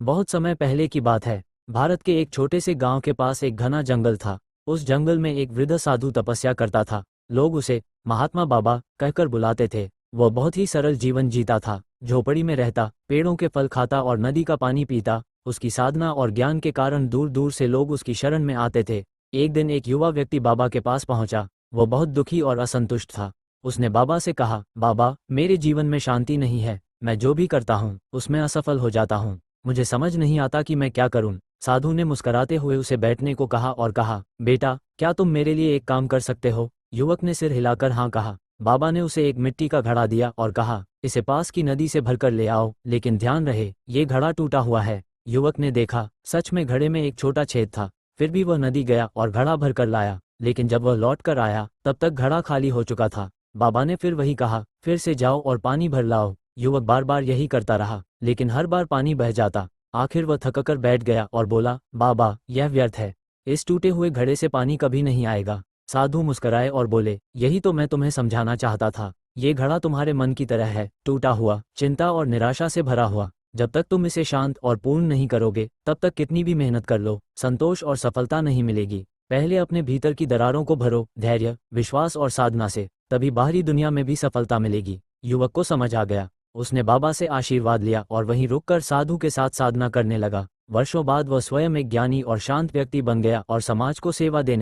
बहुत समय पहले की बात है। भारत के एक छोटे से गांव के पास एक घना जंगल था। उस जंगल में एक वृद्ध साधु तपस्या करता था। लोग उसे महात्मा बाबा कहकर बुलाते थे। वह बहुत ही सरल जीवन जीता था। झोपड़ी में रहता, पेड़ों के फल खाता और नदी का पानी पीता। उसकी साधना और ज्ञान के कारण दूर दूर से लोग उसकी शरण में आते थे। एक दिन एक युवा व्यक्ति बाबा के पास पहुंचा। वह बहुत दुखी और असंतुष्ट था। उसने बाबा से कहा, बाबा, मेरे जीवन में शांति नहीं है। मैं जो भी करता हूँ उसमें असफल हो जाता हूँ। मुझे समझ नहीं आता कि मैं क्या करूं। साधु ने मुस्कुराते हुए उसे बैठने को कहा और कहा, बेटा, क्या तुम मेरे लिए एक काम कर सकते हो? युवक ने सिर हिलाकर हाँ कहा। बाबा ने उसे एक मिट्टी का घड़ा दिया और कहा, इसे पास की नदी से भरकर ले आओ, लेकिन ध्यान रहे ये घड़ा टूटा हुआ है। युवक ने देखा, सच में घड़े में एक छोटा छेद था। फिर भी वह नदी गया और घड़ा भरकर लाया, लेकिन जब वह लौट कर आया तब तक घड़ा खाली हो चुका था। बाबा ने फिर वही कहा, फिर से जाओ और पानी भर लाओ। युवक बार बार यही करता रहा, लेकिन हर बार पानी बह जाता। आखिर वह थककर बैठ गया और बोला, बाबा, यह व्यर्थ है। इस टूटे हुए घड़े से पानी कभी नहीं आएगा। साधु मुस्कुराए और बोले, यही तो मैं तुम्हें समझाना चाहता था। ये घड़ा तुम्हारे मन की तरह है, टूटा हुआ, चिंता और निराशा से भरा हुआ। जब तक तुम इसे शांत और पूर्ण नहीं करोगे, तब तक कितनी भी मेहनत कर लो, संतोष और सफलता नहीं मिलेगी। पहले अपने भीतर की दरारों को भरो, धैर्य, विश्वास और साधना से, तभी बाहरी दुनिया में भी सफलता मिलेगी। युवक को समझ आ गया। उसने बाबा से आशीर्वाद लिया और वहीं रुककर साधु के साथ साधना करने लगा। वर्षों बाद वह स्वयं एक ज्ञानी और शांत व्यक्ति बन गया और समाज को सेवा देने